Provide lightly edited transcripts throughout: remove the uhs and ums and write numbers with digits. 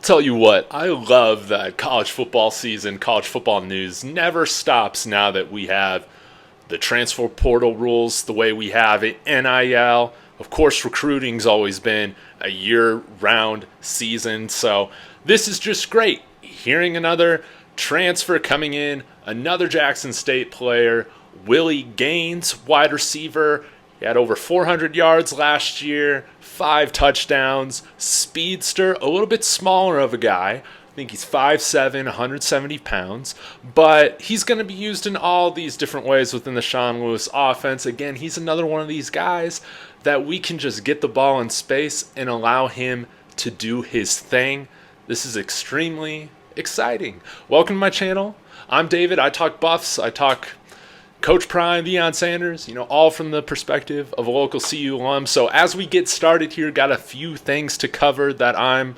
Tell you what, I love that college football season, college football news never stops now that we have the transfer portal rules the way we have it, NIL. Of course, recruiting's always been a year-round season, so this is just great. Hearing another transfer coming in, another Jackson State player, Willie Gaines, wide receiver. He had over 400 yards last year, 5 touchdowns, speedster, a little bit smaller of a guy. I think he's 5'7", 170 pounds, but he's going to be used in all these different ways within the Sean Lewis offense. Again, he's another one of these guys that we can just get the ball in space and allow him to do his thing. This is extremely exciting. Welcome to my channel. I'm David. I talk Buffs. I talk Coach Prime Deion Sanders, all from the perspective of a local CU alum. So as we get started here, got a few things to cover that I'm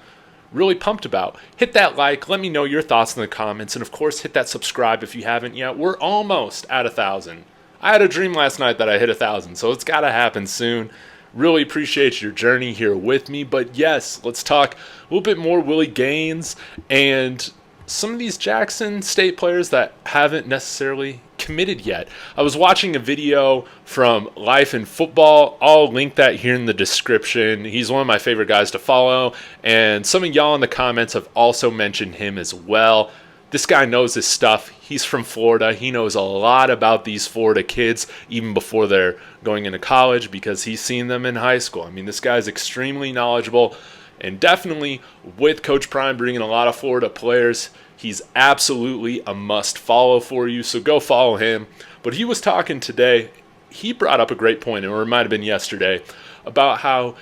really pumped about. Hit that like, let me know your thoughts in the comments, and of course hit that subscribe if you haven't yet. We're almost at 1,000. I had a dream last night that I hit 1,000, so it's got to happen soon. Really appreciate your journey here with me. But yes, let's talk a little bit more Willie Gaines and some of these Jackson State players that haven't necessarily committed yet. I was watching a video from Life in Football. I'll link that here in the description. He's one of my favorite guys to follow, and some of y'all in the comments have also mentioned him as well. This guy knows his stuff. He's from Florida. He knows a lot about these Florida kids even before they're going into college because he's seen them in high school. I mean, this guy's extremely knowledgeable, and definitely with Coach Prime bringing a lot of Florida players, he's absolutely a must follow for you, so go follow him. But he was talking today, he brought up a great point, or it might have been yesterday, about how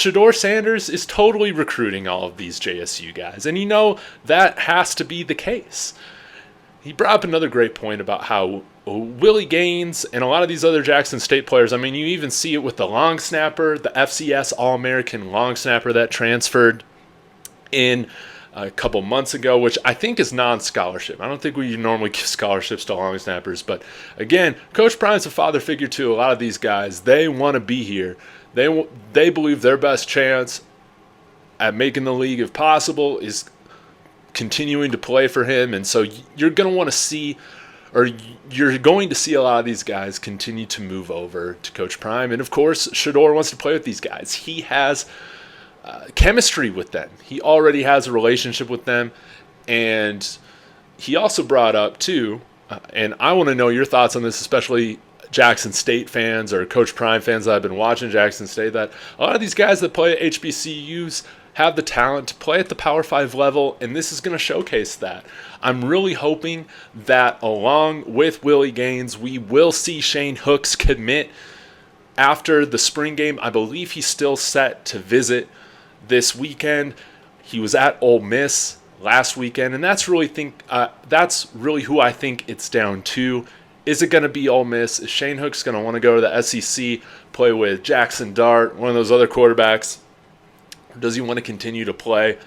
WR Sanders is totally recruiting all of these JSU guys. And that has to be the case. He brought up another great point about how Willie Gaines and a lot of these other Jackson State players, I mean, you even see it with the long snapper, the FCS All-American long snapper that transferred in a couple months ago, which I think is non-scholarship. I don't think we normally give scholarships to long snappers, but again, Coach Prime's a father figure to a lot of these guys. They want to be here. They believe their best chance at making the league, if possible, is continuing to play for him, and so you're going to want to see, or you're going to see a lot of these guys continue to move over to Coach Prime, and of course, WR wants to play with these guys. He has chemistry with them. He already has a relationship with them, and he also brought up too, and I want to know your thoughts on this, especially Jackson State fans or Coach Prime fans that have been watching Jackson State, that a lot of these guys that play at HBCUs have the talent to play at the Power 5 level, and this is going to showcase that. I'm really hoping that along with Willie Gaines, we will see Shane Hooks commit after the spring game. I believe he's still set to visit this weekend. He was at Ole Miss last weekend, and that's really who I think it's down to. Is it going to be Ole Miss? Is Shane Hooks going to want to go to the SEC, play with Jackson Dart, one of those other quarterbacks? Or does he want to continue to play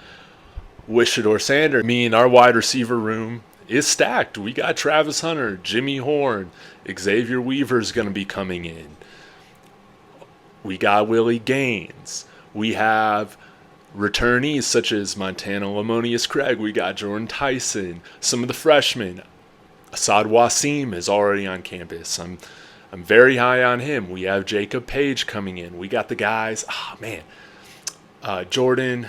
with WR Sanders? I mean, our wide receiver room is stacked. We got Travis Hunter, Jimmy Horn, Xavier Weaver's going to be coming in. We got Willie Gaines. We have returnees such as Montana Lamonius Craig. We got Jordan Tyson. Some of the freshmen. Asad Wasim is already on campus. I'm very high on him. We have Jacob Page coming in. We got the guys. Jordan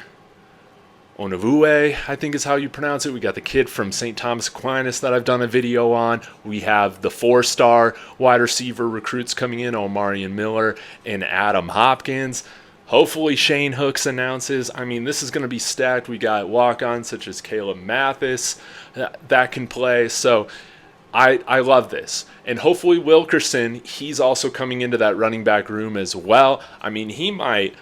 Onavue, I think is how you pronounce it. We got the kid from St. Thomas Aquinas that I've done a video on. We have the 4-star wide receiver recruits coming in, Omarion Miller and Adam Hopkins. Hopefully Shane Hooks announces. I mean, this is going to be stacked. We got walk-ons such as Caleb Mathis that can play. So I love this. And hopefully Wilkerson, he's also coming into that running back room as well. I mean, he might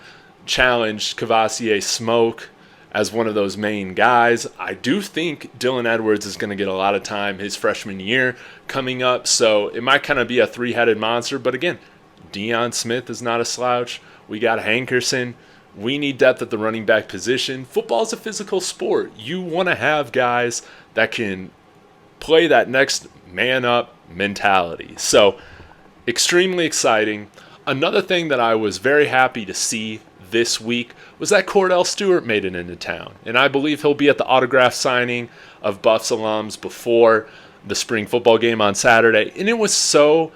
challenge Cavassier Smoke as one of those main guys. I do think Dylan Edwards is going to get a lot of time his freshman year coming up. So it might kind of be a three-headed monster. But again, Deion Smith is not a slouch. We got Hankerson. We need depth at the running back position. Football is a physical sport. You want to have guys that can play that next man-up mentality. So, extremely exciting. Another thing that I was very happy to see this week was that Kordell Stewart made it into town. And I believe he'll be at the autograph signing of Buffs alums before the spring football game on Saturday. And it was so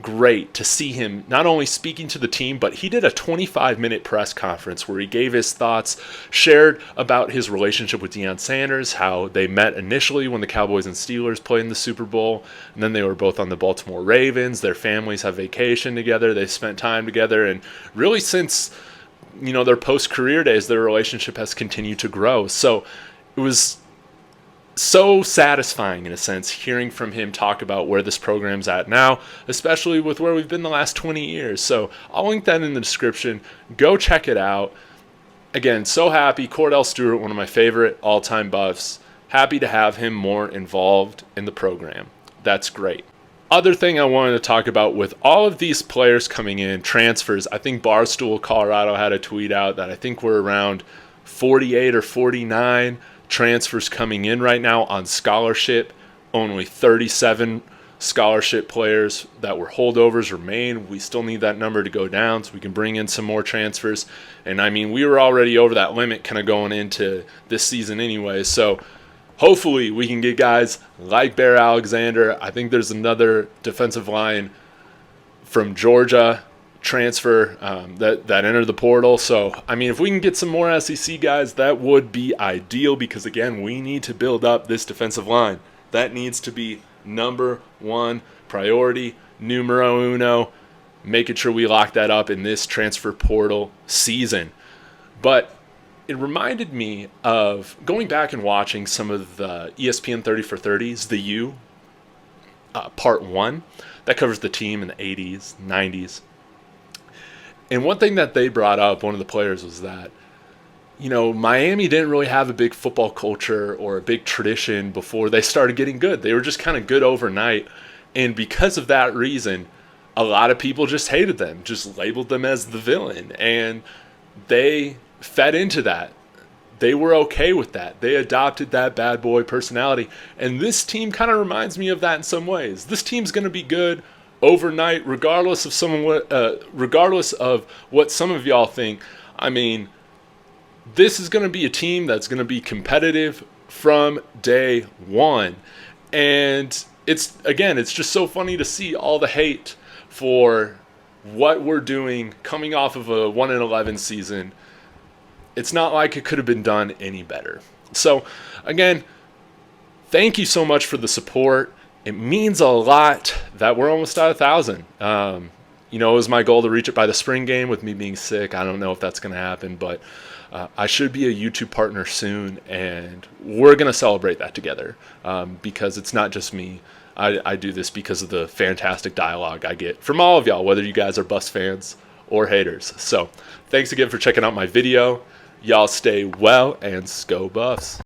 great to see him not only speaking to the team, but he did a 25-minute press conference where he gave his thoughts, shared about his relationship with Deion Sanders, how they met initially when the Cowboys and Steelers played in the Super Bowl, and then they were both on the Baltimore Ravens. Their families have vacation together. They spent time together, and really since their post-career days, their relationship has continued to grow. So it was so satisfying in a sense hearing from him talk about where this program's at now, especially with where we've been the last 20 years. So I'll link that in the description. Go check it out. Again, so happy. Kordell Stewart, one of my favorite all-time Buffs. Happy to have him more involved in the program. That's great. Other thing I wanted to talk about with all of these players coming in, transfers, I think Barstool Colorado had a tweet out that I think we're around 48 or 49 transfers coming in right now on scholarship. Only 37 scholarship players that were holdovers remain. We still need that number to go down so we can bring in some more transfers. And I mean, we were already over that limit kind of going into this season anyway. So hopefully we can get guys like Bear Alexander. I think there's another defensive line from Georgia transfer that entered the portal. So, I mean, if we can get some more SEC guys, that would be ideal because, again, we need to build up this defensive line. That needs to be number one priority, numero uno, making sure we lock that up in this transfer portal season. But it reminded me of going back and watching some of the ESPN 30 for 30s, the U, part 1, that covers the team in the 80s, 90s. And one thing that they brought up, one of the players, was that, Miami didn't really have a big football culture or a big tradition before they started getting good. They were just kind of good overnight. And because of that reason, a lot of people just hated them, just labeled them as the villain. And they fed into that. They were okay with that. They adopted that bad boy personality. And this team kind of reminds me of that in some ways. This team's going to be good overnight, regardless of what some of y'all think. I mean, this is going to be a team that's going to be competitive from day one. And it's just so funny to see all the hate for what we're doing coming off of a 1-11 season. It's not like it could have been done any better. So, again, thank you so much for the support. It means a lot that we're almost at 1,000. It was my goal to reach it by the spring game with me being sick. I don't know if that's going to happen, but I should be a YouTube partner soon, and we're going to celebrate that together because it's not just me. I do this because of the fantastic dialogue I get from all of y'all, whether you guys are Buffs fans or haters. So thanks again for checking out my video. Y'all stay well and go Buffs.